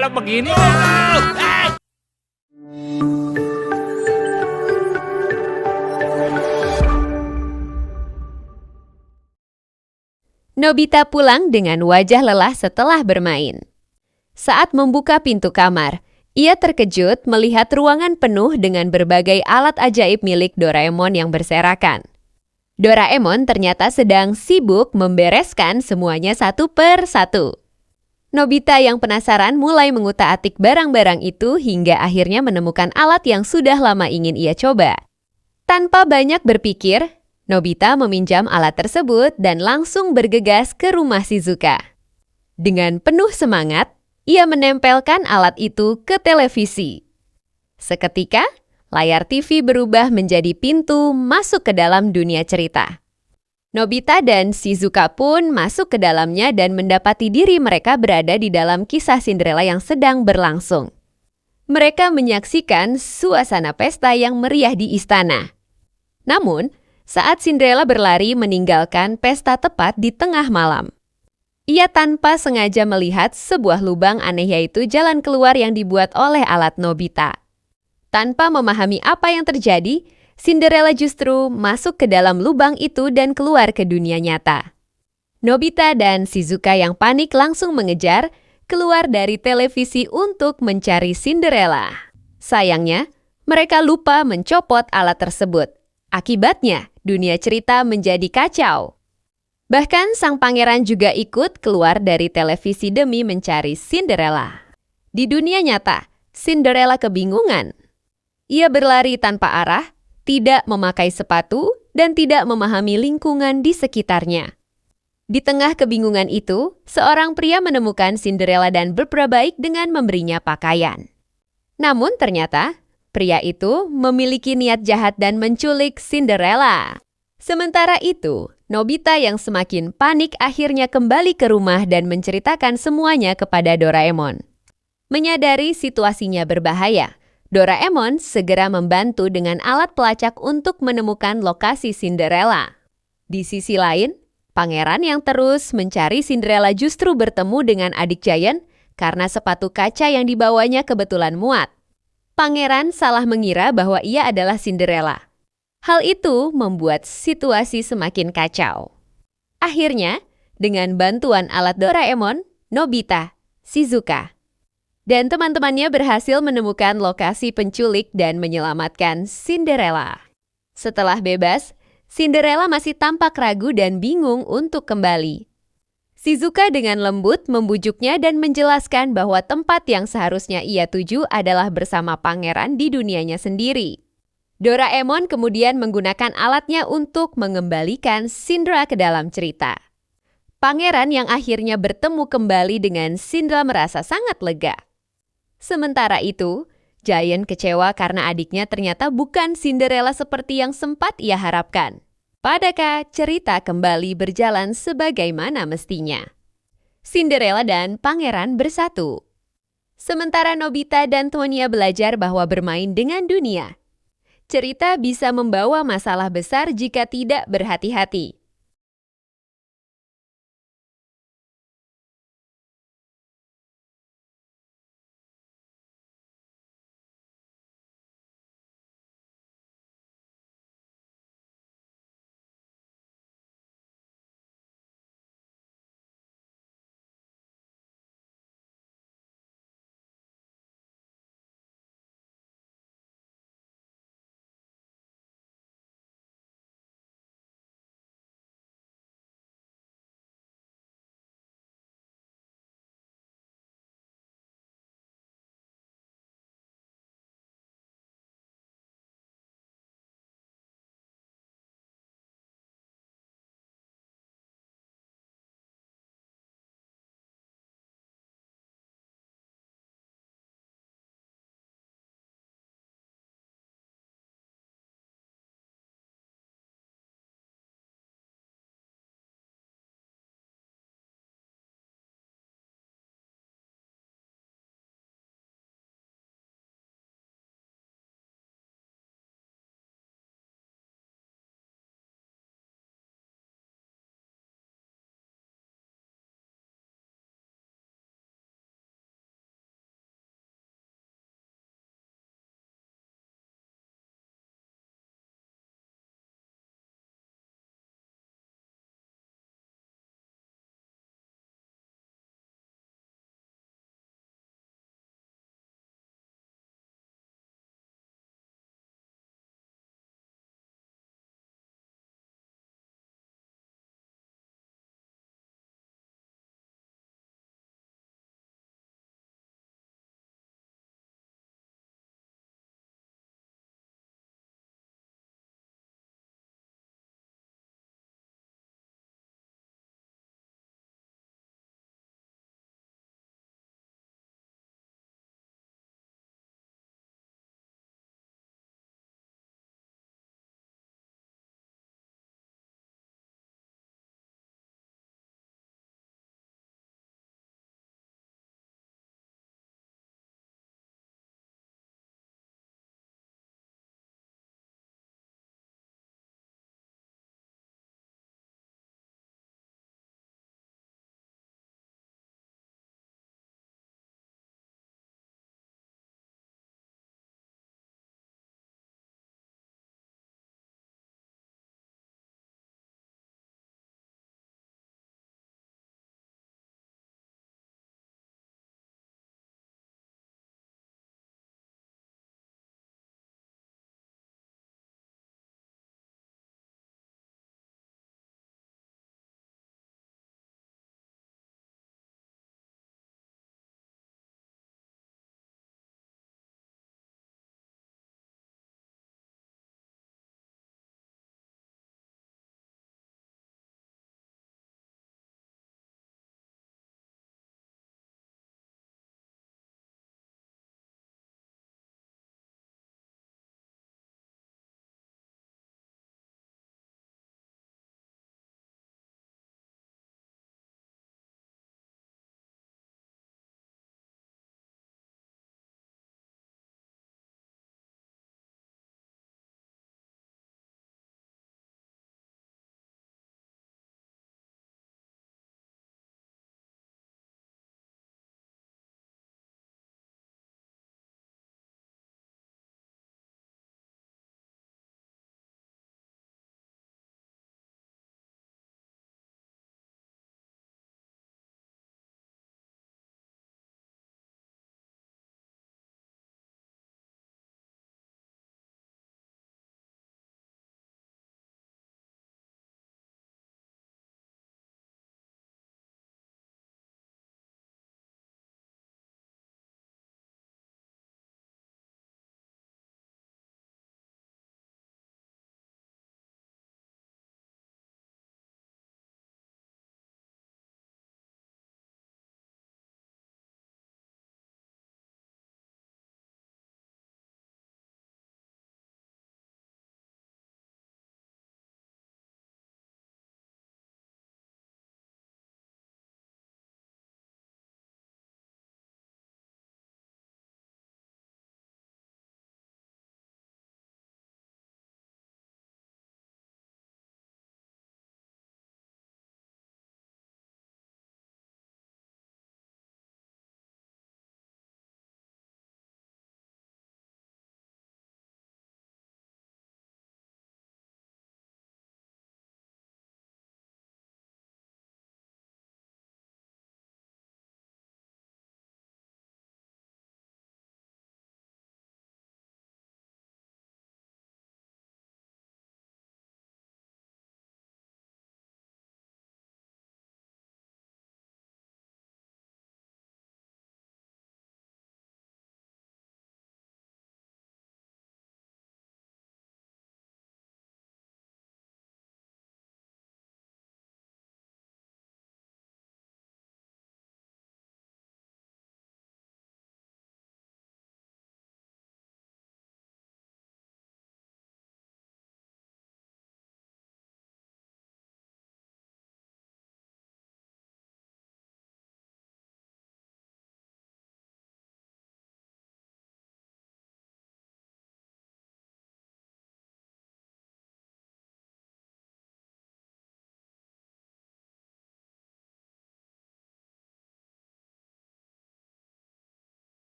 kalau begini? Aduh. Nobita pulang dengan wajah lelah setelah bermain. Saat membuka pintu kamar, ia terkejut melihat ruangan penuh dengan berbagai alat ajaib milik Doraemon yang berserakan. Doraemon ternyata sedang sibuk membereskan semuanya satu per satu. Nobita yang penasaran mulai mengutak-atik barang-barang itu hingga akhirnya menemukan alat yang sudah lama ingin ia coba. Tanpa banyak berpikir, Nobita meminjam alat tersebut dan langsung bergegas ke rumah Shizuka. Dengan penuh semangat, ia menempelkan alat itu ke televisi. Seketika, layar TV berubah menjadi pintu masuk ke dalam dunia cerita. Nobita dan Shizuka pun masuk ke dalamnya dan mendapati diri mereka berada di dalam kisah Cinderella yang sedang berlangsung. Mereka menyaksikan suasana pesta yang meriah di istana. Namun, saat Cinderella berlari meninggalkan pesta tepat di tengah malam, ia tanpa sengaja melihat sebuah lubang aneh, yaitu jalan keluar yang dibuat oleh alat Nobita. Tanpa memahami apa yang terjadi, Cinderella justru masuk ke dalam lubang itu dan keluar ke dunia nyata. Nobita dan Shizuka yang panik langsung mengejar keluar dari televisi untuk mencari Cinderella. Sayangnya, mereka lupa mencopot alat tersebut. Akibatnya, dunia cerita menjadi kacau. Bahkan sang pangeran juga ikut keluar dari televisi demi mencari Cinderella. Di dunia nyata, Cinderella kebingungan. Ia berlari tanpa arah, tidak memakai sepatu, dan tidak memahami lingkungan di sekitarnya. Di tengah kebingungan itu, seorang pria menemukan Cinderella dan berpura baik dengan memberinya pakaian. Namun ternyata, pria itu memiliki niat jahat dan menculik Cinderella. Sementara itu, Nobita yang semakin panik akhirnya kembali ke rumah dan menceritakan semuanya kepada Doraemon. Menyadari situasinya berbahaya, Doraemon segera membantu dengan alat pelacak untuk menemukan lokasi Cinderella. Di sisi lain, pangeran yang terus mencari Cinderella justru bertemu dengan adik Giant karena sepatu kaca yang dibawanya kebetulan muat. Pangeran salah mengira bahwa ia adalah Cinderella. Hal itu membuat situasi semakin kacau. Akhirnya, dengan bantuan alat Doraemon, Nobita, Shizuka, dan teman-temannya berhasil menemukan lokasi penculik dan menyelamatkan Cinderella. Setelah bebas, Cinderella masih tampak ragu dan bingung untuk kembali. Shizuka dengan lembut membujuknya dan menjelaskan bahwa tempat yang seharusnya ia tuju adalah bersama pangeran di dunianya sendiri. Doraemon kemudian menggunakan alatnya untuk mengembalikan Cinderella ke dalam cerita. Pangeran yang akhirnya bertemu kembali dengan Cinderella merasa sangat lega. Sementara itu, Giant kecewa karena adiknya ternyata bukan Cinderella seperti yang sempat ia harapkan. Padahal cerita kembali berjalan sebagaimana mestinya. Cinderella dan pangeran bersatu. Sementara Nobita dan temannya belajar bahwa bermain dengan dunia, cerita bisa membawa masalah besar jika tidak berhati-hati.